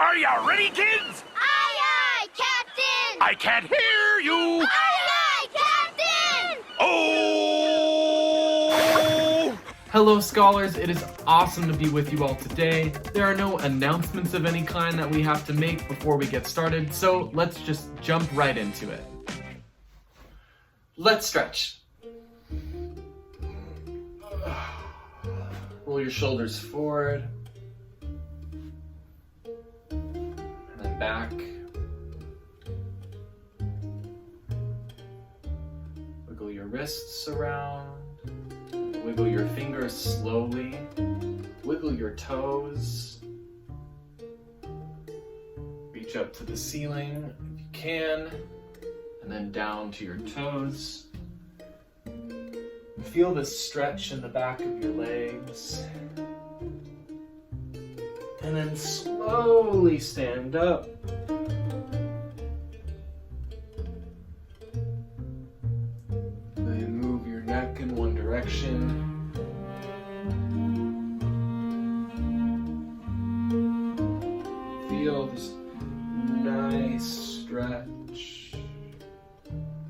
Are you ready, kids? Aye, aye, Captain! I can't hear you! Aye, aye, Captain! Oh! Hello, scholars. It is awesome to be with you all today. There are no announcements of any kind that we have to make before we get started, so let's just jump right into it. Let's stretch. Roll your shoulders forward. And then back. Wiggle your wrists around. Wiggle your fingers slowly. Wiggle your toes. Reach up to the ceiling if you can. And then down to your toes. Feel the stretch in the back of your legs. And then slowly stand up. Then move your neck in one direction. Feel this nice stretch.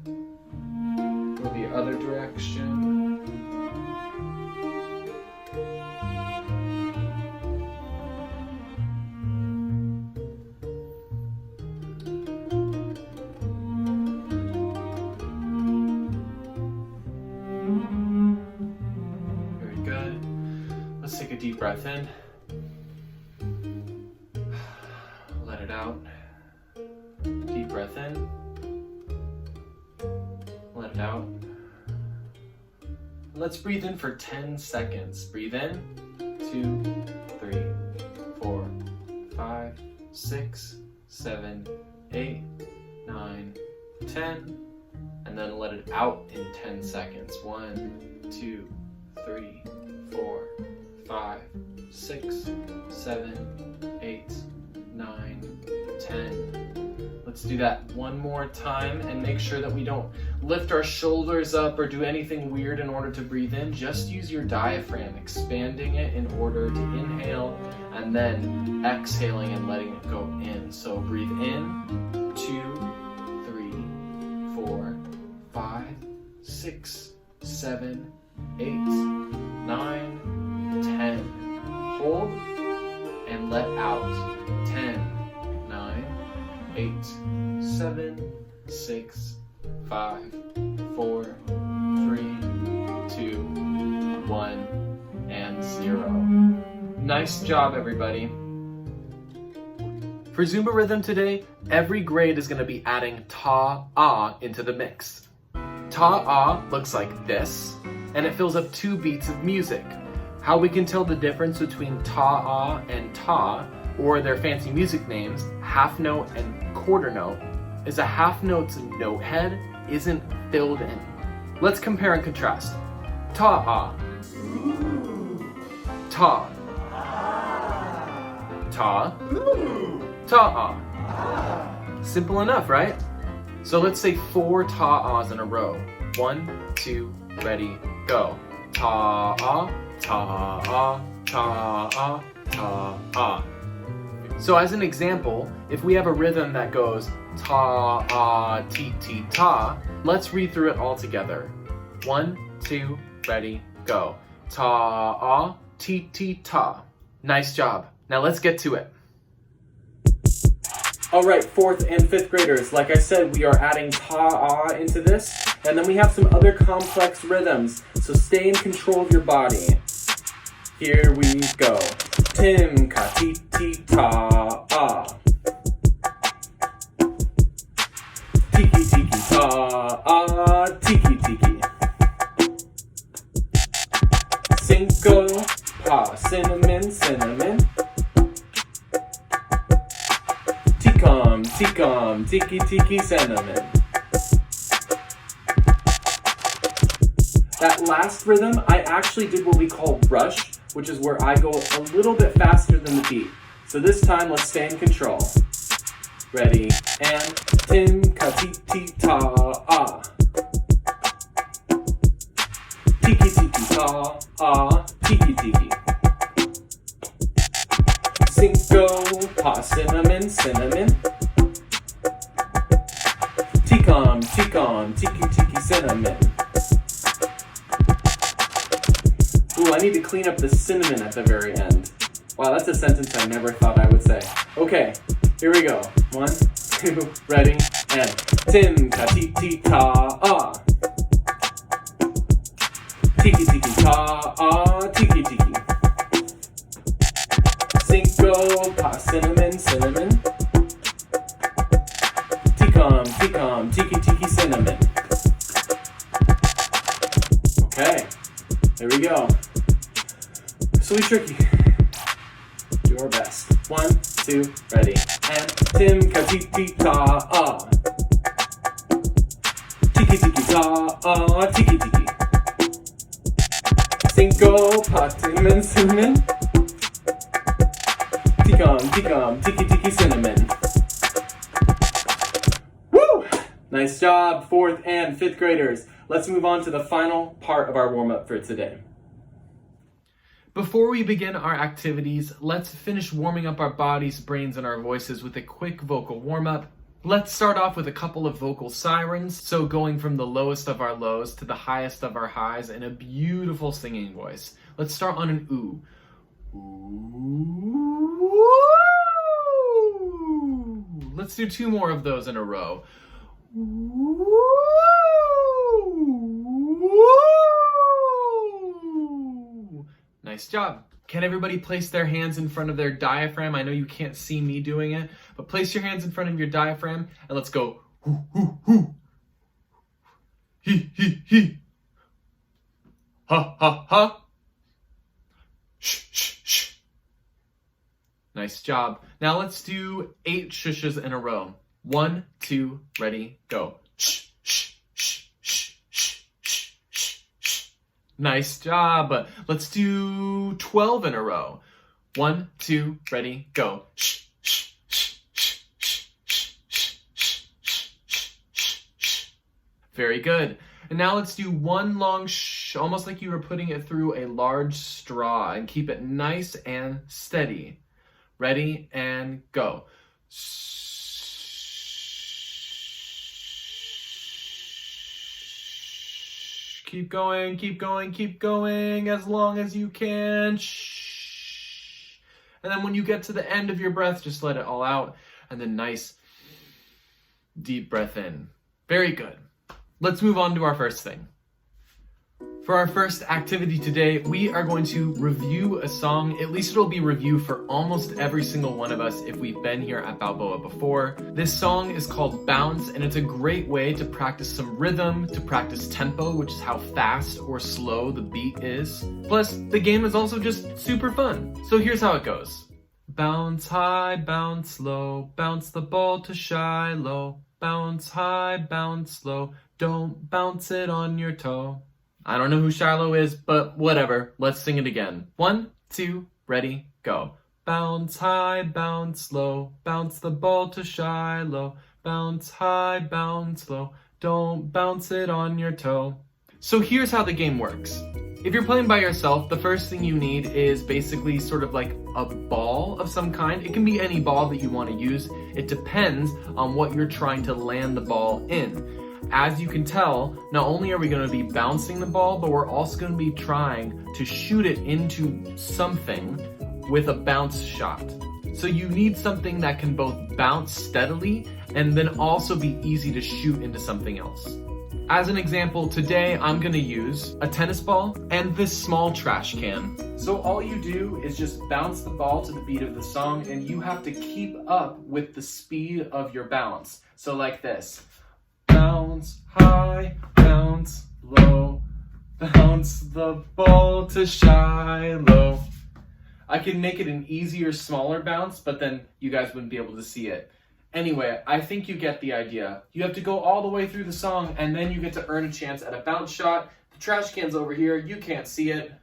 Go the other direction. Very good. Let's take a deep breath in. Let it out. Deep breath in. Let it out. Let's breathe in for 10 seconds. Breathe in. 2, 3, 4, 5, 6, 7, 8, 9, 10. And then let it out in 10 seconds. 1, 2, 3, 4, 5, 6, 7, 8, 9, 10. Let's do that one more time and make sure that we don't lift our shoulders up or do anything weird in order to breathe in. Just use your diaphragm, expanding it in order to inhale and then exhaling and letting it go in. So breathe in, 2, 3, 4, 5, 6, 7, 8, 9, 10. Hold and let out. 10, 9, 8, 7, 6, 5, 4, 3, 2, 1, and 0. Nice job, everybody. For Zumba rhythm today, every grade is going to be adding ta-ah into the mix. Ta-ah looks like this, and it fills up 2 beats of music. How we can tell the difference between ta-ah and ta, or their fancy music names, half note and quarter note, is a half note's note head isn't filled in. Let's compare and contrast. Ta-ah. Ta. Ta. Ta-ah. Simple enough, right? So let's say 4 ta-ahs in a row. 1, 2, ready, go. Ta-ah, ta-ah, ta-ah, ta-ah. So as an example, if we have a rhythm that goes ta-ah-ti-ti-ta, let's read through it all together. 1, 2, ready, go. Ta-ah-ti-ti-ta. Nice job. Now let's get to it. Alright, 4th and 5th graders, like I said, we are adding ta-ah into this, and then we have some other complex rhythms, so stay in control of your body. Here we go. Tim ka ti ti ta ah. Tiki tiki ta ah tiki tiki. Cinco pa cinnamon cinnamon. Ticum ticum tiki tiki cinnamon. That last rhythm, I actually did what we call rush, which is where I go a little bit faster than the beat. So this time, let's stay in control. Ready, and tim ka ti ti ta ah. Tiki tiki ta ah tiki tiki. Cinco pa, cinnamon, cinnamon. Ticon, ticon, tiki, tiki, cinnamon. Ooh, I need to clean up the cinnamon at the very end. Wow, that's a sentence I never thought I would say. Okay, here we go. 1, 2, ready, and tin ka ti ti ta ah. Tiki tiki ta ah, tiki tiki. Cinco pa, cinnamon, cinnamon. Ticum, ticum, tiki tiki, cinnamon. Okay, here we go. Sweet tricky. Do our best. 1, 2, ready. And tim ka ti ti ta ah. Tiki tiki ta ah, tiki tiki. Cinco pa, cinnamon, cinnamon. Ticum, ticum, tiki tiki, cinnamon. Woo! Nice job, 4th and 5th graders. Let's move on to the final part of our warm-up for today. Before we begin our activities, let's finish warming up our bodies, brains, and our voices with a quick vocal warm-up. Let's start off with a couple of vocal sirens, so going from the lowest of our lows to the highest of our highs in a beautiful singing voice. Let's start on an ooh. Ooh. Let's do 2 more of those in a row. Ooh. Nice job. Can everybody place their hands in front of their diaphragm? I know you can't see me doing it, but place your hands in front of your diaphragm and let's go. Hoo, hoo, hoo. He, he. Ha, ha, ha. Shh, shh, shh. Nice job. Now let's do 8 shushes in a row. 1, 2, ready, go. Shh, shh, shh, shh, shh, shh, shh, shh. Nice job. Let's do 12 in a row. 1, 2, ready, go. Shh, shh, shh, shh, shh, shh, shh, shh, shh, shh, shh. Very good. And now let's do 1 long shh, almost like you were putting it through a large straw, and keep it nice and steady. Ready, and go. Keep going, keep going, keep going as long as you can. Shh. And then when you get to the end of your breath, just let it all out. And then nice, deep breath in. Very good. Let's move on to our first thing. For our first activity today, we are going to review a song. At least it'll be review for almost every single one of us if we've been here at Balboa before. This song is called Bounce, and it's a great way to practice some rhythm, to practice tempo, which is how fast or slow the beat is. Plus, the game is also just super fun. So here's how it goes. Bounce high, bounce low, bounce the ball to Shiloh. Bounce high, bounce low, don't bounce it on your toe. I don't know who Shiloh is, but whatever. Let's sing it again. 1, 2, ready, go. Bounce high, bounce low, bounce the ball to Shiloh. Bounce high, bounce low, don't bounce it on your toe. So here's how the game works. If you're playing by yourself, the first thing you need is basically sort of like a ball of some kind. It can be any ball that you want to use. It depends on what you're trying to land the ball in. As you can tell, not only are we going to be bouncing the ball, but we're also going to be trying to shoot it into something with a bounce shot. So you need something that can both bounce steadily and then also be easy to shoot into something else. As an example, today I'm going to use a tennis ball and this small trash can. So all you do is just bounce the ball to the beat of the song, and you have to keep up with the speed of your bounce. So like this. Bounce high, bounce low, bounce the ball to Shiloh. I can make it an easier, smaller bounce, but then you guys wouldn't be able to see it. Anyway, I think you get the idea. You have to go all the way through the song, and then you get to earn a chance at a bounce shot. The trash can's over here. You can't see it.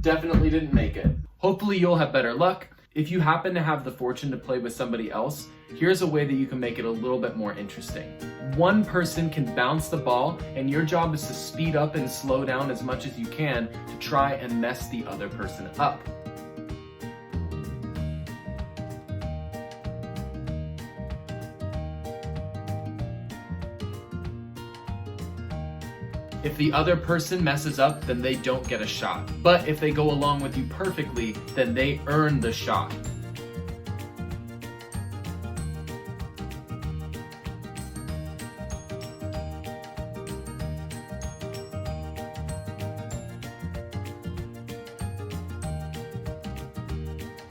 Definitely didn't make it. Hopefully you'll have better luck. If you happen to have the fortune to play with somebody else, here's a way that you can make it a little bit more interesting. One person can bounce the ball, and your job is to speed up and slow down as much as you can to try and mess the other person up. If the other person messes up, then they don't get a shot. But if they go along with you perfectly, then they earn the shot.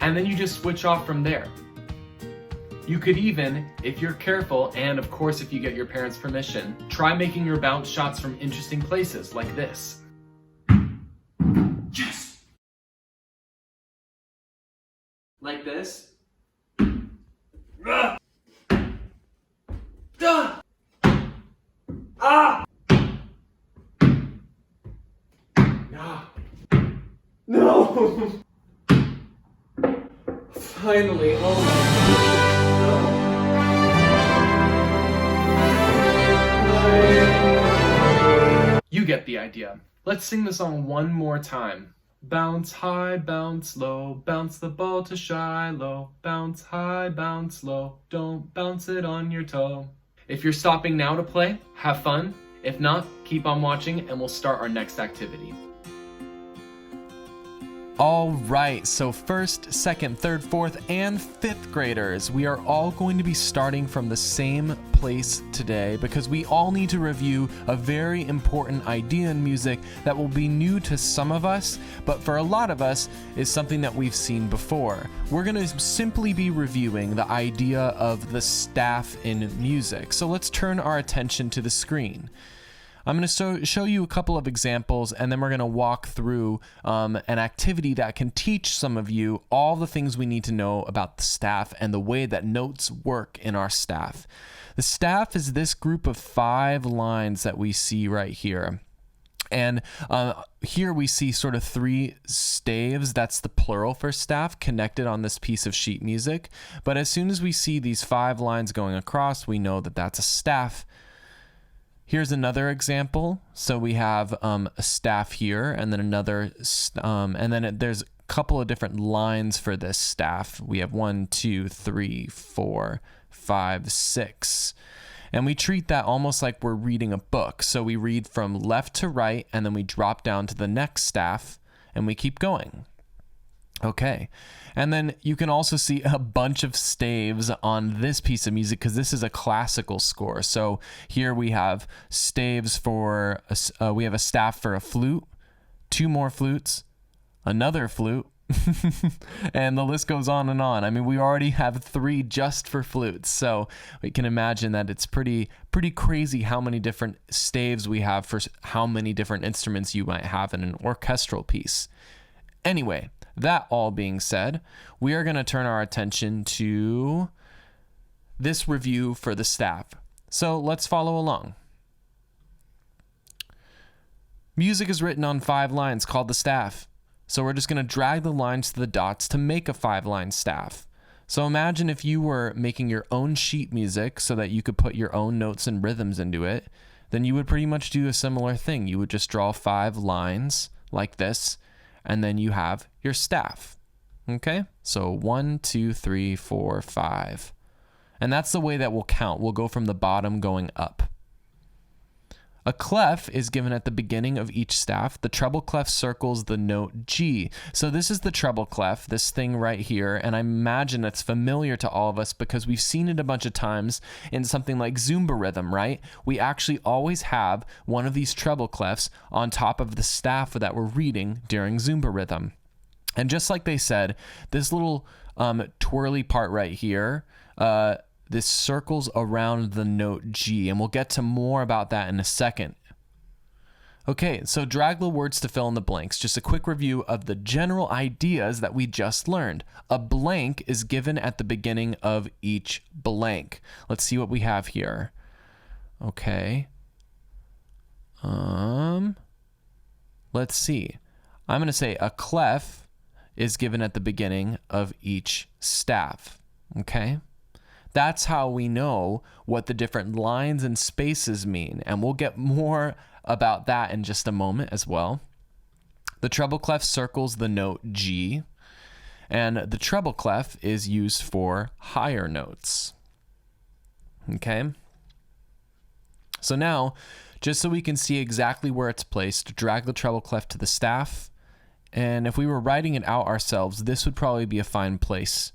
And then you just switch off from there. You could even, if you're careful, and of course if you get your parents' permission, try making your bounce shots from interesting places, like this. Yes! Like this. Ah! Ah! Ah! No! Finally, oh my. You get the idea. Let's sing the song one more time. Bounce high, bounce low, bounce the ball to Shiloh. Bounce high, bounce low, don't bounce it on your toe. If you're stopping now to play, have fun. If not, keep on watching and we'll start our next activity. All right, so first, second, third, fourth, and fifth graders, we are all going to be starting from the same place today because we all need to review a very important idea in music that will be new to some of us, but for a lot of us is something that we've seen before. We're going to simply be reviewing the idea of the staff in music. So let's turn our attention to the screen. I'm going to show you a couple of examples, and then we're going to walk through an activity that can teach some of you all the things we need to know about the staff and the way that notes work in our staff. The staff is this group of 5 lines that we see right here. And here we see sort of 3 staves, that's the plural for staff, connected on this piece of sheet music. But as soon as we see these 5 lines going across, we know that that's a staff. Here's another example. So we have a staff here, and then another, and then there's a couple of different lines for this staff. We have 1, 2, 3, 4, 5, 6. And we treat that almost like we're reading a book. So we read from left to right, and then we drop down to the next staff, and we keep going. Okay, and then you can also see a bunch of staves on this piece of music because this is a classical score. So here we have staves for, we have a staff for a flute, 2 more flutes, another flute, and the list goes on and on. I mean, we already have 3 just for flutes, so we can imagine that it's pretty crazy how many different staves we have for how many different instruments you might have in an orchestral piece. Anyway, that all being said, we are going to turn our attention to this review for the staff. So let's follow along. Music is written on 5 lines called the staff. So we're just going to drag the lines to the dots to make a 5-line staff. So imagine if you were making your own sheet music so that you could put your own notes and rhythms into it, then you would pretty much do a similar thing. You would just draw 5 lines like this, and then you have your staff. Okay? So 1, 2, 3, 4, 5. And that's the way that we'll count. We'll go from the bottom going up. A clef is given at the beginning of each staff. The treble clef circles the note G. So this is the treble clef, this thing right here, and I imagine it's familiar to all of us because we've seen it a bunch of times in something like Zumba rhythm, right? We actually always have one of these treble clefs on top of the staff that we're reading during Zumba rhythm. And just like they said, this little twirly part right here, this circles around the note G, and we'll get to more about that in a second. Okay, so drag the words to fill in the blanks. Just a quick review of the general ideas that we just learned. A blank is given at the beginning of each blank. Let's see what we have here. Okay. Let's see. I'm going to say a clef is given at the beginning of each staff. Okay? That's how we know what the different lines and spaces mean, and we'll get more about that in just a moment as well. The treble clef circles the note G, and the treble clef is used for higher notes. Okay? So now, just so we can see exactly where it's placed, drag the treble clef to the staff. And if we were writing it out ourselves, this would probably be a fine place.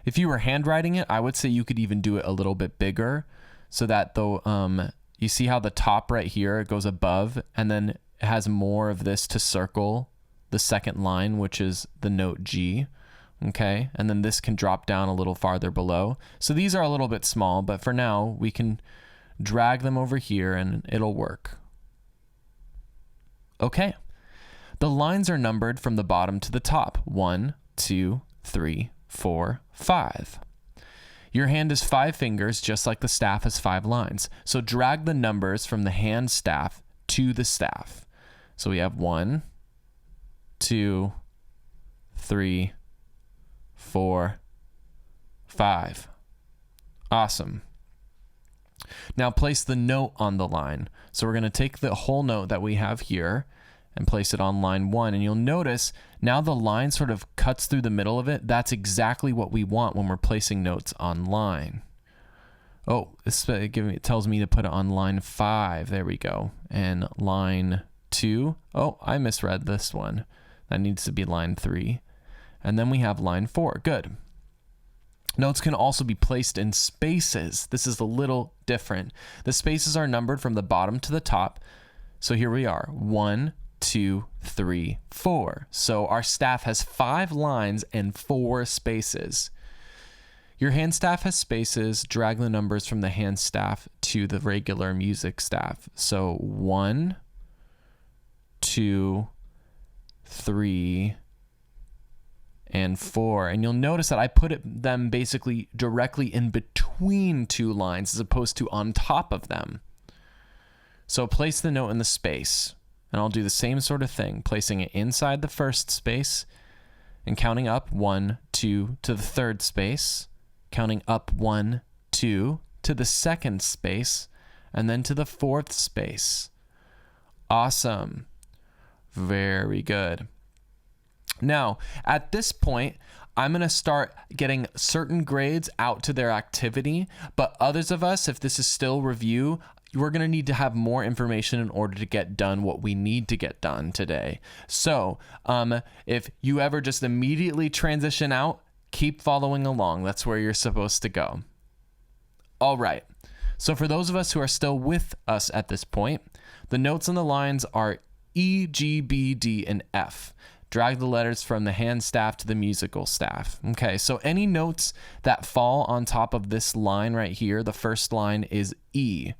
If you were handwriting it, I would say you could even do it a little bit bigger so that you see how the top right here goes above and then it has more of this to circle the second line, which is the note G. Okay, and then this can drop down a little farther below. So these are a little bit small, but for now we can drag them over here and it'll work. Okay, the lines are numbered from the bottom to the top. 1, 2, 3, 4, 5. Your hand is 5 fingers, just like the staff has 5 lines. So drag the numbers from the hand staff to the staff. So we have 1, 2, 3, 4, 5. Awesome. Now place the note on the line. So we're going to take the whole note that we have here and place it on line 1. And you'll notice now the line sort of cuts through the middle of it. That's exactly what we want when we're placing notes on line. Oh, it tells me to put it on line 5. There we go. And line 2. Oh, I misread this one. That needs to be line 3. And then we have line 4. Good. Notes can also be placed in spaces. This is a little different. The spaces are numbered from the bottom to the top. So here we are. 1, 2, 3, 4. So our staff has 5 lines and 4 spaces. Your hand staff has spaces. Drag the numbers from the hand staff to the regular music staff. So 1, 2, 3, and 4. And you'll notice that I put them basically directly in between 2 lines as opposed to on top of them. So place the note in the space. And I'll do the same sort of thing, placing it inside the first space and counting up 1, 2 to the third space, counting up 1, 2 to the second space, and then to the fourth space. Awesome. Very good. Now, at this point, I'm going to start getting certain grades out to their activity, but others of us, if this is still review, we're going to need to have more information in order to get done what we need to get done today. So, if you ever just immediately transition out, keep following along. That's where you're supposed to go. All right. So for those of us who are still with us at this point, the notes on the lines are E, G, B, D, and F. Drag the letters from the hand staff to the musical staff. Okay, so any notes that fall on top of this line right here, the first line is E.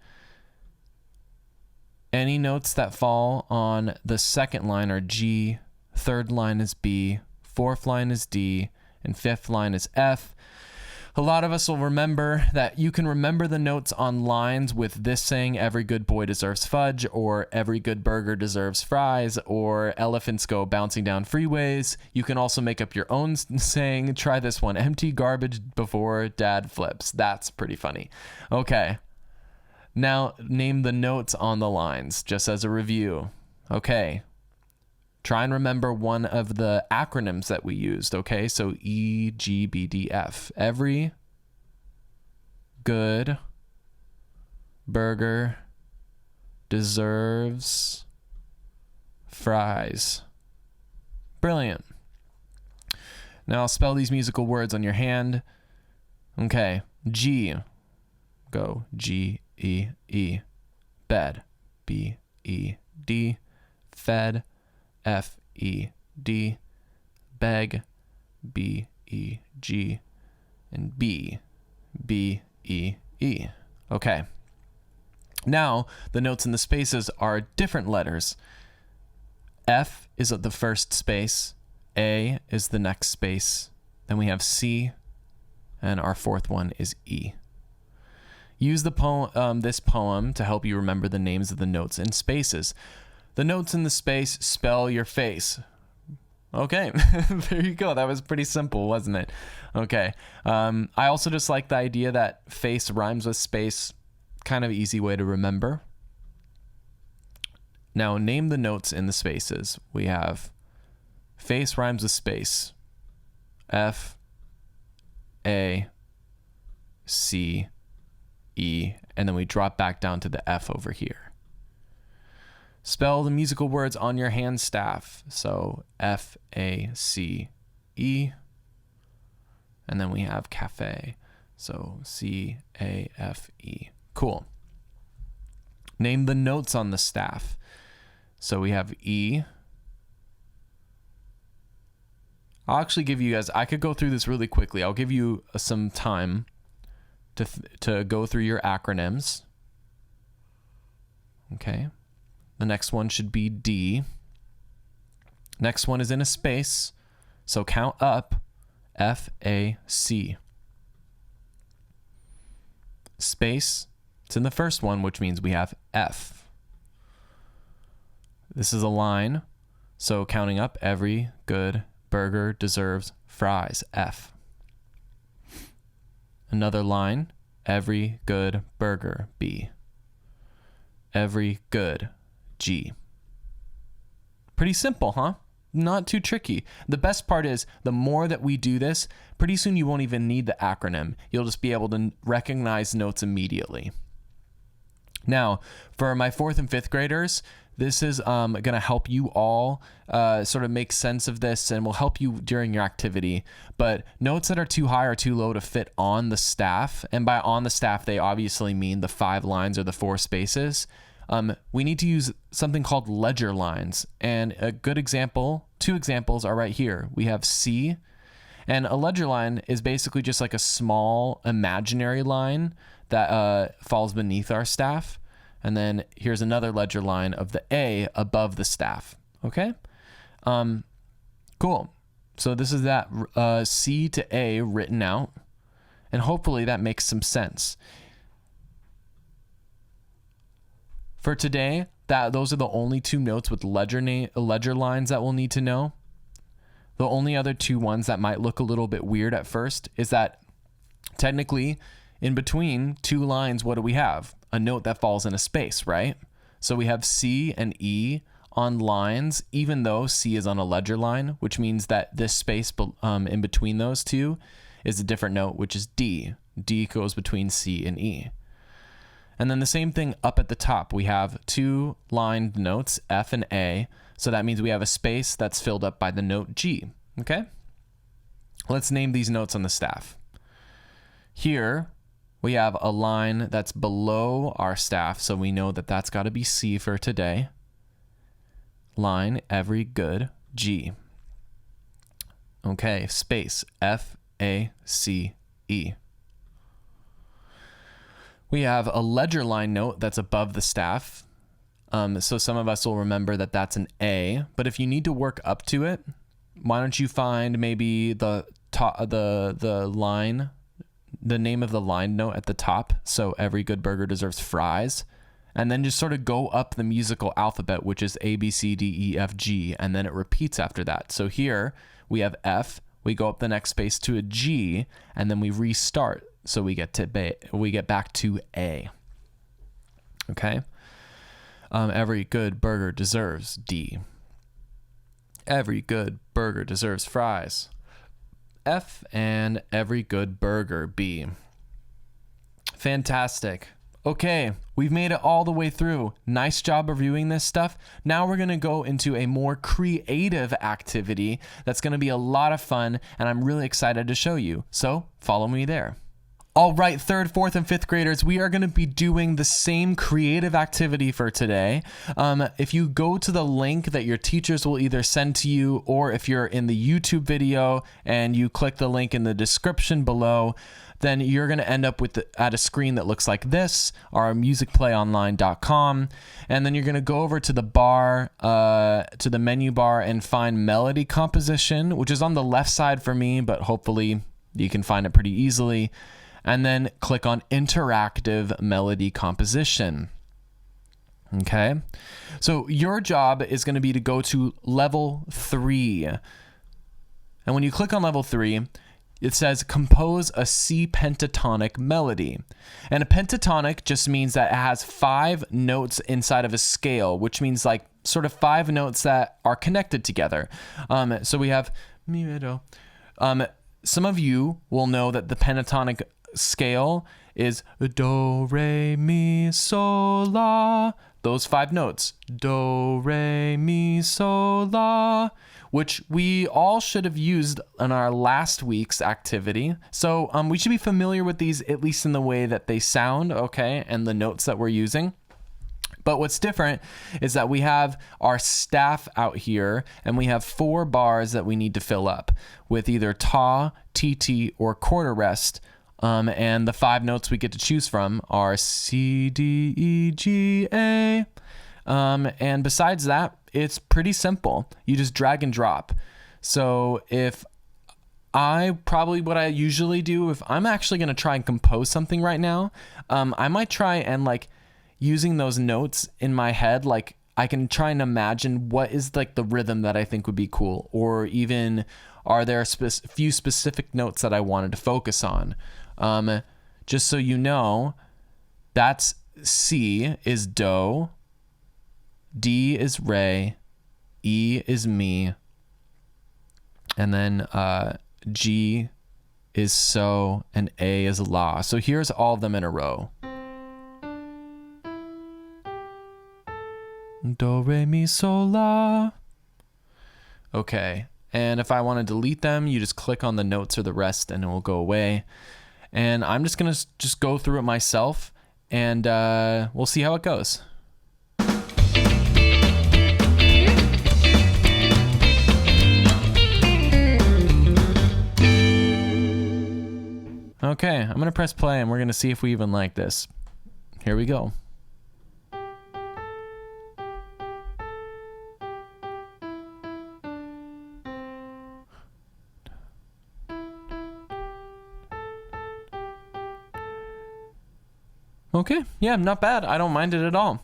Any notes that fall on the second line are G, third line is B, fourth line is D, and fifth line is F. A lot of us will remember that you can remember the notes on lines with this saying, every good boy deserves fudge, or every good burger deserves fries, or elephants go bouncing down freeways. You can also make up your own saying. Try this one, empty garbage before dad flips. That's pretty funny. Okay. Now name the notes on the lines, just as a review. Okay. Try and remember one of the acronyms that we used, okay? So E, G, B, D, F. Every good burger deserves fries. Brilliant. Now I'll spell these musical words on your hand. Okay, G. Go G, E, E. Bed. B, E, D. Fed. F, E, D. Beg. B, E, G. And B, B, E, E. Okay. Now, the notes in the spaces are different letters. F is at the first space. A is the next space. Then we have C, and our fourth one is E. Use this poem to help you remember the names of the notes in spaces. The notes in the space spell your face. Okay, there you go. That was pretty simple, wasn't it? Okay. I also just like the idea that face rhymes with space. Kind of easy way to remember. Now name the notes in the spaces. We have face rhymes with space. F, A, C, E, and then we drop back down to the F over here. Spell the musical words on your hand staff. So F-A-C-E. And then we have cafe. So C-A-F-E. Cool. Name the notes on the staff. So we have E. I'll actually give you guys, I could go through this really quickly. I'll give you some time to go through your acronyms. Okay. The next one should be D. Next one is in a space. So count up. F-A-C. Space. It's in the first one, which means we have F. This is a line. So counting up, every good burger deserves fries. F. Another line. Every good burger. B. Every good. G. Pretty simple, huh? Not too tricky. The best part is the more that we do this, pretty soon you won't even need the acronym. You'll just be able to recognize notes immediately. Now, for my 4th and 5th graders, this is going to help you all sort of make sense of this and will help you during your activity. But notes that are too high or too low to fit on the staff, and by on the staff, they obviously mean the 5 lines or the 4 spaces. We need to use something called ledger lines. And a good example, 2 examples are right here. We have C, and a ledger line is basically just like a small imaginary line that falls beneath our staff. And then here's another ledger line of the A above the staff. Okay? Cool. So this is that C to A written out. And hopefully that makes some sense. For today, those are the only 2 notes with ledger lines that we'll need to know. The only other 2 ones that might look a little bit weird at first is that technically in between 2 lines, what do we have? A note that falls in a space, right? So we have C and E on lines, even though C is on a ledger line, which means that this space in between those 2 is a different note, which is D. D goes between C and E. And then the same thing up at the top. We have 2 lined notes, F and A. So that means we have a space that's filled up by the note G. Okay? Let's name these notes on the staff. Here, we have a line that's below our staff, so we know that that's got to be C for today. Line, every good, G. Okay, space, F-A-C-E. We have a ledger line note that's above the staff. So some of us will remember that that's an A, but if you need to work up to it, why don't you find maybe the line, the name of the line note at the top. So every good burger deserves fries. And then just sort of go up the musical alphabet, which is A, B, C, D, E, F, G, and then it repeats after that. So here we have F, we go up the next space to a G, and then we restart. So we get back to A. Okay. Every good burger deserves D. Every good burger deserves fries. F, and every good burger B. Fantastic. Okay, we've made it all the way through. Nice job reviewing this stuff. Now we're going to go into a more creative activity that's going to be a lot of fun, and I'm really excited to show you. So follow me there. All right, 3rd, 4th, and 5th graders, we are going to be doing the same creative activity for today. If you go to the link that your teachers will either send to you, or if you're in the YouTube video and you click the link in the description below, then you're going to end up at a screen that looks like this, our musicplayonline.com. And then you're going to go over to the bar, to the menu bar, and find melody composition, which is on the left side for me, but hopefully you can find it pretty easily. And then click on interactive melody composition. Okay. So your job is going to be to go to level 3. And when you click on level 3, it says compose a C pentatonic melody. And a pentatonic just means that it has 5 notes inside of a scale, which means like sort of 5 notes that are connected together. So we have Mimido. Some of you will know that the pentatonic scale is do, re, mi, sol, la, those 5 notes, do, re, mi, so, la, which we all should have used in our last week's activity. So we should be familiar with these, at least in the way that they sound, okay, and the notes that we're using. But what's different is that we have our staff out here, and we have 4 bars that we need to fill up with either ta, tt, or quarter rest. And the 5 notes we get to choose from are C, D, E, G, A. And besides that, it's pretty simple. You just drag and drop. So what I usually do, if I'm actually going to try and compose something right now, I might try and like using those notes in my head, like I can try and imagine what is like the rhythm that I think would be cool, or even are there a few specific notes that I wanted to focus on. Just so you know, that's C is do, D is re, E is mi, and then G is so, and A is la. So here's all of them in a row. Do, re, mi, so, la. Okay, and if I want to delete them, you just click on the notes or the rest and it will go away. And I'm just going to go through it myself, and we'll see how it goes. Okay, I'm going to press play, and we're going to see if we even like this. Here we go. Okay, yeah, not bad. I don't mind it at all.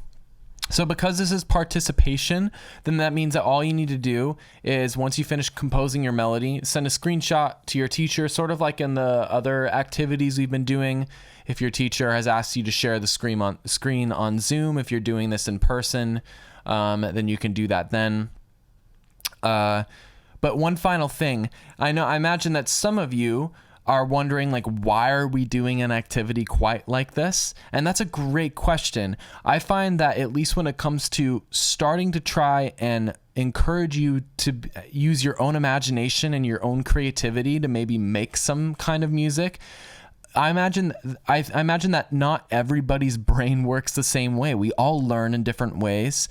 So because this is participation, then that means that all you need to do is once you finish composing your melody, send a screenshot to your teacher, sort of like in the other activities we've been doing. If your teacher has asked you to share the screen on Zoom, if you're doing this in person, then you can do that then. But one final thing, I imagine that some of you are wondering, like, why are we doing an activity quite like this? And that's a great question. I find that at least when it comes to starting to try and encourage you to use your own imagination and your own creativity to maybe make some kind of music, I imagine that not everybody's brain works the same way. We all learn in different ways.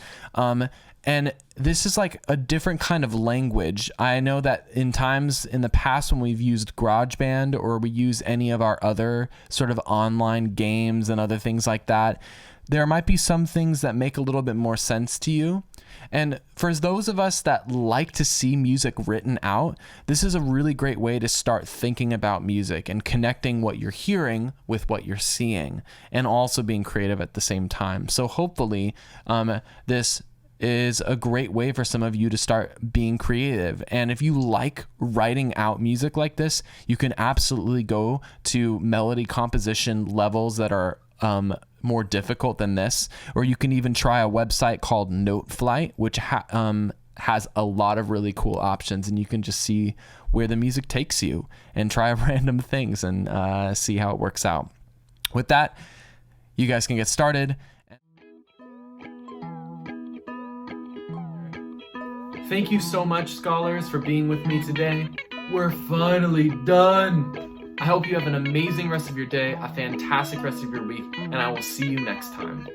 And this is like a different kind of language. I know that in times in the past when we've used GarageBand or we use any of our other sort of online games and other things like that, there might be some things that make a little bit more sense to you. And for those of us that like to see music written out, this is a really great way to start thinking about music and connecting what you're hearing with what you're seeing, and also being creative at the same time. So hopefully this is a great way for some of you to start being creative. And if you like writing out music like this, you can absolutely go to melody composition levels that are more difficult than this, or you can even try a website called Noteflight, which has a lot of really cool options, and you can just see where the music takes you and try random things and see how it works out. With that, you guys can get started. Thank you so much, scholars, for being with me today. We're finally done. I hope you have an amazing rest of your day, a fantastic rest of your week, and I will see you next time.